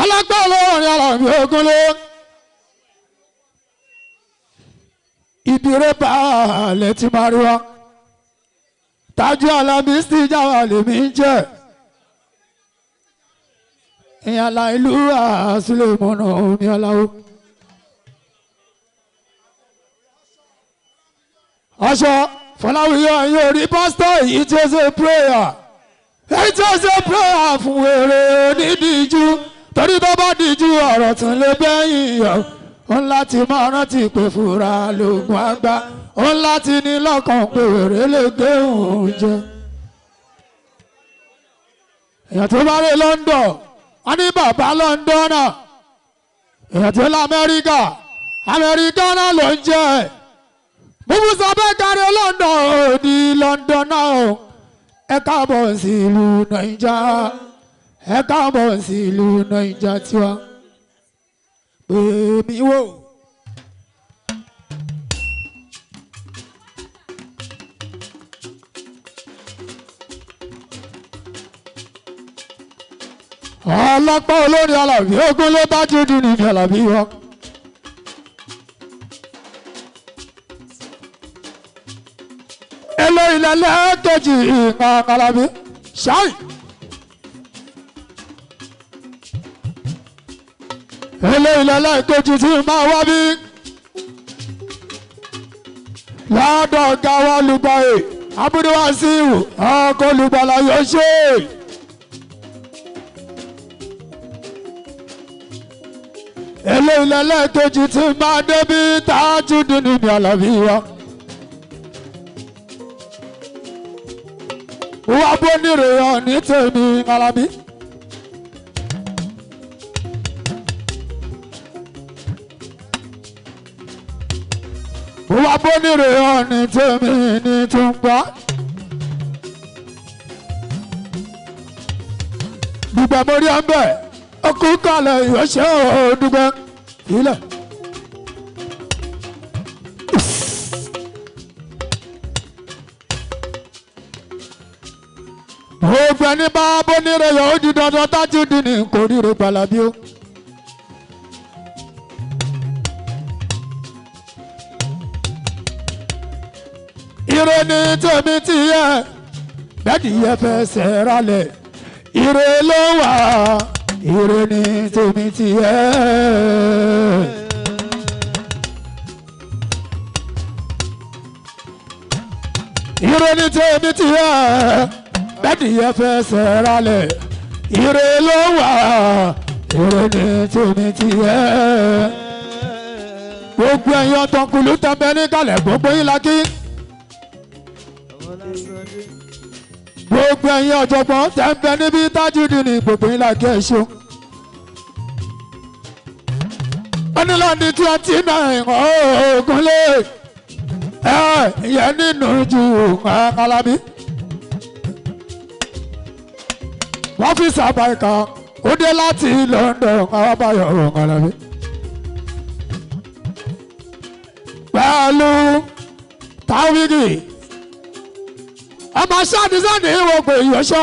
alágbàlọ́rin Àlàbí Ògúnlé ìbírẹ́ balẹ̀ tí máa rí wa Tájú Àlàbí sí ìjàwá lèmi ń jẹ́ ìyànlá ìlú àṣìlẹ̀ mọ́nà omi aláwọ̀ aṣọ Fọláwíyọ yóò rí pásítọ̀ èyí tí ó ṣe prayer èyí tí ó ṣe prayer fún èrè onídìíjú torí tó bá díjú ọ̀rọ̀ tún lè bẹ́yìn yọ òun láti máa rántí pé fúra lóògùn àgbà òun láti ní lọ́kàn pé èrè lè gbé òun jẹ. èèyàn tó bá rí London wọ́n ní bàbá London náà èèyàn tó lọ Amẹ́ríkà náà ló ń jẹ́ búbú sọ bẹ́ẹ̀ kárí London ò ní London náà ẹ káàbọ̀ sí ìlú Nàìjíríà ẹ káàbọ̀ sí ìlú Nàìjíríà tiwa pè mí wò. ọlọ́pàá olórin Àlàbí Ògúnlé Tajudeen ní Àlàbí wa. èlò ilẹ̀ lẹ́ẹ̀kejì ìkan Àlàbí ṣáì. èlò ilẹ̀ lẹ́ẹ̀kejì tí máa wá bí. lọ́dọ̀ ọ̀gá wa Olùgbàyè Abdulwasiu ọkọ̀ olùgbàlà yóò ṣe. èlò ilẹ̀ lẹ́ẹ̀kejì tí máa débí Tajudeen ní Àlàbí wa. wà bó nírè hàn ní tèmi Àlàbí. wà bó nírè hàn ní tèmi ní túnpá. dùgbà mórí ọ̀nbẹ ọkú kalẹ̀ ìyọ̀ṣẹ́ òdùgbẹ́ ilẹ̀. gbogbo ẹni bá bónírè yọ ó di dandan Tajudeen ní kò ríre Àlàbí o. ire ni tèmi ti yẹ bẹ́ẹ̀ni yẹ fẹsẹ̀ rálẹ̀ ire ló wà ire ni tèmi ti yẹ. ire ni tèmi ti yẹ bẹ́ẹ̀ni yẹ fẹsẹ̀ rálẹ̀ ire ló wà ire ni tèmi ti yẹ. gbogbo ẹ̀yin ọ̀tọ̀kùlú tẹ̀mẹ́ ní kalẹ̀ gbogbo yín la kí. gbogbo ẹ̀yin ọ̀jọ̀gbọ́n tẹ̀mẹ́ níbi Tajudeen ní gbogbo yín la kí ẹ ṣeun. onílọ́ọ̀ni 29 Ògúnlé ìyẹn nínú ju Àlàbí. wọ́n fi sàbàìkà ó dé láti London àwọn abáyọ̀ Àlàbí. pẹ̀lú Táwígì ọmọ sáàdìsáàdì ìwò pé ìyọ̀ṣọ́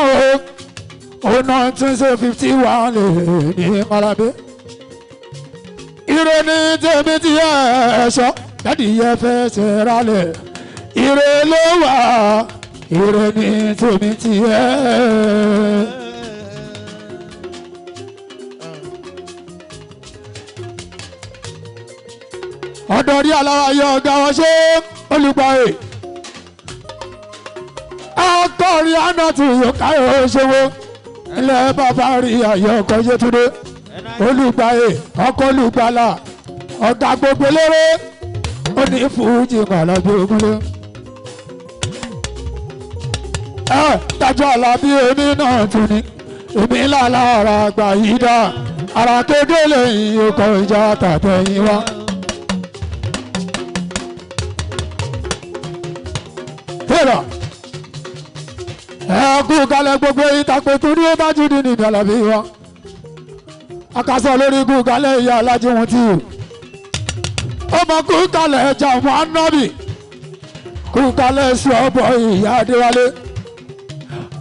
o 1951 lè ní Àlàbí. ire ní tèmi ti yẹ ẹ̀ṣọ́ jáde yẹ fẹsẹ̀ rálẹ̀ ire ló wà ire ní tèmi ti yẹ. ọ̀dọ̀rí aláwáyé ọ̀gá wọn ṣe Olùgbàyè akọrin anatu yòókàyọ̀ ṣòwò ilẹ̀ bàbá rí ayọ̀ ọkọ̀ Yétúndé Olùgbàyè ọkọ̀ olùgbàlà ọ̀gá gbogbo eléré ó ní fújì Àlàbí Ògúnlé. Tájú Àlàbí èmi náà tún ní èmi lálá ara àgbà yìí dá ara kéde lẹ́yìn ọkọ̀ ìjà tàtẹ̀yìn wá. ẹ kú kalẹ̀ gbogbo ìtàpé tó ní Tajudeen ní Àlàbí wa. akásọ lórí kú kalẹ̀ ìyá alájí wọn tí ọmọ kú kalẹ̀ ẹja ọmọ anábì kú kalẹ̀ sí ọ̀bọ ìyá adéwálé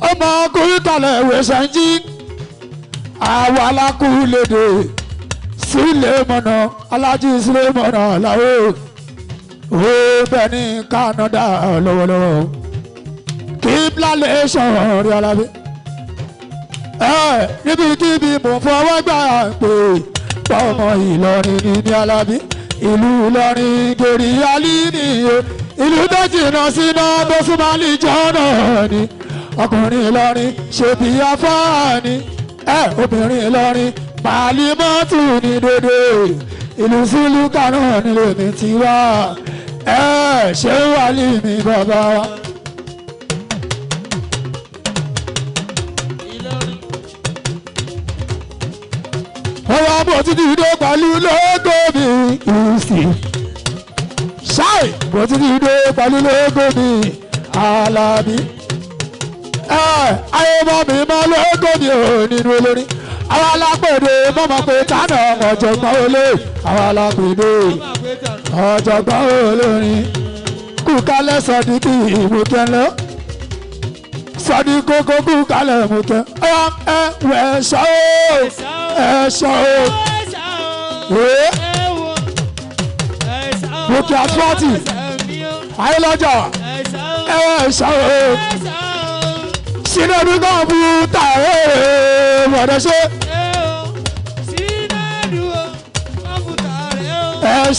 ọmọ kú kalẹ̀ ìwé sẹ́ńjì àwọn alákú lédè sílẹ̀ mọ̀nà alájí sílẹ̀ mọ̀nà làwọn ó bẹ̀ ní Canada lọ́wọ́lọ́wọ́ kí bílálẹ̀ sọ̀rọ̀ rí alábí níbikíbi mo fọwọ́ gbà pé ọmọ Ìlọrin ní Alábí ìlú Ìlọrin gèrè alíní ìlú tó jìnnà síná tó súnmọ́ àlìjọ́nà ni ọkùnrin Ìlọrin ṣe bí afáàní obìnrin Ìlọrin Pàlímọ́tù ní dédé ìlú sílùú Kánò nílé mi ti wá ṣé wàlí mi bàbá wa. ọwọ́ bó ti dìde pẹ̀lú lógo mi ìsì ṣáì bó ti dìde pẹ̀lú lógo mi Alábí ayé mọ́ mi mọ́ lógo mi ò nínú olórin àwọn alápèdè mọ́mọ́ pé tánà ọ̀jọ̀gbọ́n olè àwọn alápèdè ọ̀jọ̀gbọ́n olórin kú kálẹ̀ Sọ̀díkì ìmùkẹ́lẹ́ Sọ̀díkì kókó kú kálẹ̀ ìmùkẹ́ wẹ̀ ṣọ́ Bùkì asfọ́tì ayélujára ṣọ́ Sinedu kọ̀mpútà mọ̀dẹ́sẹ̀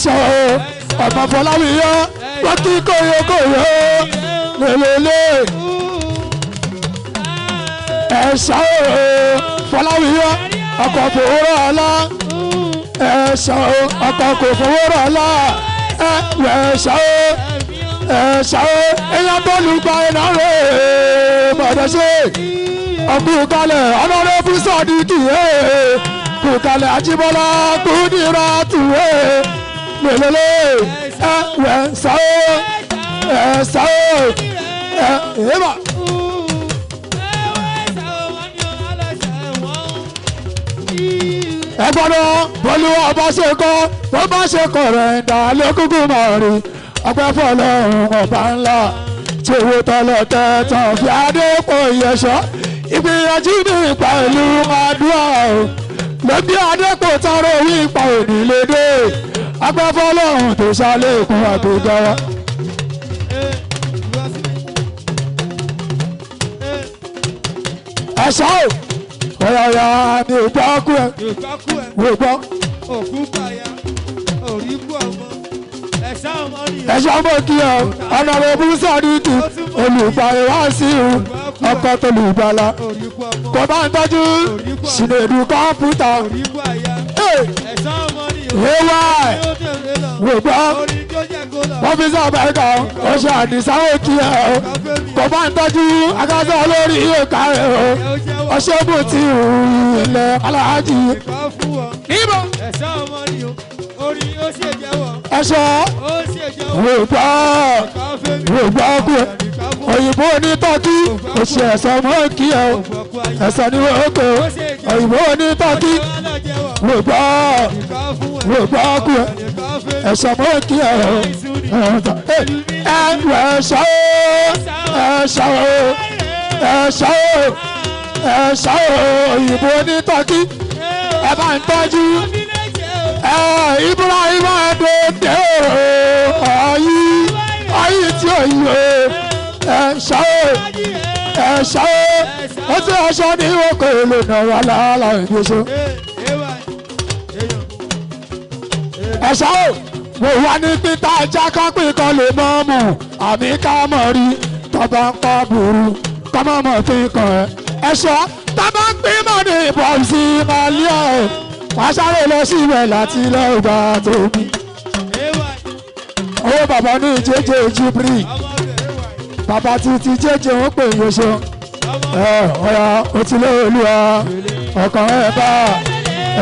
ṣọ́ ọmọ Fọláwíyọ́ wọ́n kí kóyókóyó lélẹ́lẹ́ ṣọ́ Fọláwíyọ́ ọkọ̀ fòwúrọ̀ ọlá ẹ̀ṣọ́ ọkọ̀ kò fòwúrọ̀ ọlá ẹ̀ṣọ́ èèyàn tó lù gba iná rẹ̀ mọ̀dẹ́sẹ̀ ọkùn kalẹ̀ ọlọ́rẹ́ fún Sọ̀díkì kù kalẹ̀ Àjíbọ́lá Kúdírátù lélẹ́lẹ́ ẹ̀ṣọ́ ẹ̀bà. ẹgbọ́dọ̀ bọ́lúwà bá ṣe kọ́ bó bá ṣe kọ̀ rẹ̀ ń dà lókùnkùn mọ̀ rí ọpẹ́ fọlọ́run ọba ńlá tí owó tọ́lọ̀ tẹ̀tàn fi adépò ìyẹ̀ṣọ́ ìgbìyànjú ní pẹ̀lú àdúrà ló bí adépò tọrọ wí ipa òní lédè ọpẹ́ fọlọ́run tó ṣàlékún àtògára. ẹ̀ṣọ́ ọ̀yàyà mi ò gbọ́ kú ẹ̀ wò gbọ́. òkú báyà orí kú ọmọ ẹ̀ṣá ọmọ nìyẹn. ẹ̀ṣọ́ mọ̀ kí ọ Honorable Sọ̀díkì olùgbàlẹ̀ wá sí ọkọ̀ tó lù gbàlà kò bá ń tọ́jú Sinedu kọ̀mpútà ẹ̀ṣá ọmọ nìyẹn. wò gbọ́ wọ́n fi sọ bẹ́ẹ̀ kan ó ṣe àdìsáwò kí ẹ o kò bá ń tọ́jú akásọ̀ olórí ìka rẹ̀ o ọṣẹ́ bò tí ilẹ̀ aláàjì. níbo. ẹ̀ṣọ́ ọmọ nìyẹn orí ó ṣe jẹ́wọ́. ẹ̀ṣọ́ wò gbọ́ kú ẹ òyìnbó ní tọ́kí oṣù ẹ̀sọ́ mọ́ kí ẹ o ẹ̀sọ́ ní wọ́pẹ́ o òyìnbó ní tọ́kí wò gbọ́ kú ẹ ẹ̀sọ́ mọ́ kí ẹ o ẹ̀sọ́ òyìnbó ní tọ́kí ẹ bá ń tọ́jú Ibrahim Adédè ayé tí ò yí o ẹ̀ṣọ́ ó ti ẹ̀ṣọ́ ní oko èlò náà wà láàlá ìgbésó ẹ̀ṣọ́ mo wà ní pété ajá kápẹ́ kan lè mọ́ mọ́ àmì ká mọ̀ rí tọ́ba ń pa burú kọ́mọ́ mọ̀ fi kàn ẹ́ ẹ̀ṣọ́ tọ́ba ń pín mọ́ ní ìbọn sí màlíà wàá sáré lọ sí ibẹ̀ láti lọ gbà tóbi. owó bàbá ní jẹ́jẹ́ Jíbrì bàbá títí jẹ́jẹ́ wọ́n pè yín ṣe ọ̀ya ó ti lé olúwa ọkàn ẹ̀ bá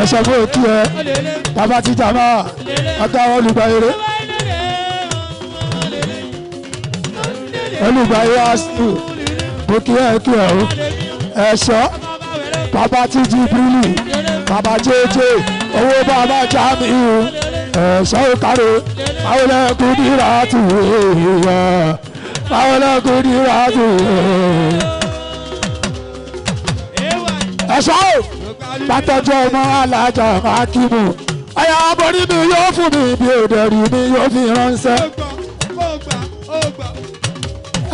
ẹ̀ṣọ́ bó kí ẹ bàbá ti jàmá ọ̀gá olùgbà eré olùgbà eré àṣù bó kí ẹ o ẹ̀ṣọ́ bàbá tí Jibrilu bàbá jẹjẹ owó bàbá Jamiu ẹ̀ṣọ́ ìkárò àwọn ẹlẹ́kùn nira tù wẹ̀ àwọn ẹlẹ́kùn nira tù wẹ̀. ẹ̀ṣọ́ pàtẹ́jọ́ ọmọ alájà Hakimu ẹ̀yà aborí mi yóò fún mi bí òdẹ̀rì mi yóò fi ránṣẹ́.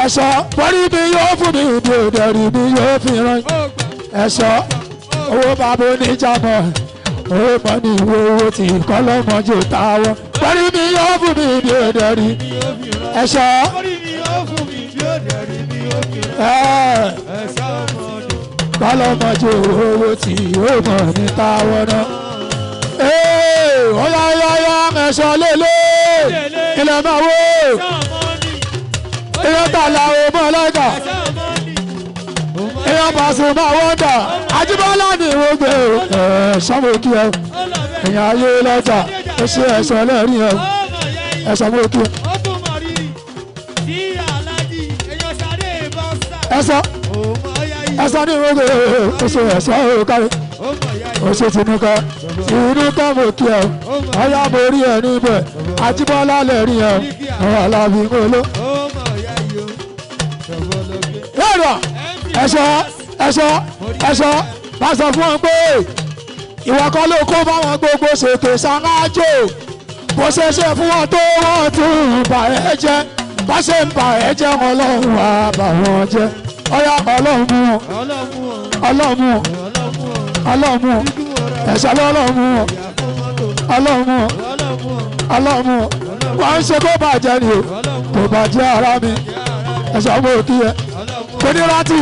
ẹ̀ṣọ́ borí mi yóò fún mi bí òdẹ̀rì mi yóò fi ránṣẹ́. ẹ̀ṣọ́ owó bàbá oníjàmọ̀ owó mọ́ ní ìwé owó tí kọ́lọ́mọ́jò táwọn borí mi yóò fún mi bí òdẹ̀rì. ẹ̀ṣọ́ kọ́lọ́mọ́jò owó tí yóò mọ̀ ní táwọn náà. Ọ̀yá ẹ̀ṣọ́ lélẹ̀ ilẹ̀ máa wó èèyàn tààlà ọmọ ọlọ́gà èèyàn pàṣẹ máa wọ́ndà Ajíbọ́lá ní ìwọ́gbẹ́ ẹ̀ṣọ́ mọ̀ kí ẹ èèyàn ayé lọ́jà ó ṣe ẹ̀ṣọ́ lẹ́rìn ẹ ẹ̀ṣọ́ mọ̀ kí ẹ. ẹ̀ṣọ́ ní ìwọ́gbẹ́ ó ṣe ẹ̀ṣọ́ kárí ó ṣe tinúkọ mo kí ẹ ọyá mo rí ẹ níbẹ̀ Ajíbọ́lá lè rí ẹ ọ̀rọ̀ alábí ngolo. ẹ̀ṣọ́ bá sọ fún wọn pé ìwà kan ló kó báwọn gbogbo ṣètò ṣáájú bó ṣe ṣe fún wọn tó wọ́n tún bà ẹ́ jẹ́ bá ṣe ń bà ẹ́ jẹ́ wọn lọ́hùn wá bà wọ́n jẹ́ ọyá ọlọ́run mú wọn ẹ̀ṣọ́ lọ́lọ́mú ọlọ́mú wọ́n ń ṣe kó bàjẹ́ ni o kò bàjẹ́ ara mi ẹ̀ṣọ́ mú òkú yẹ kò ní rántí.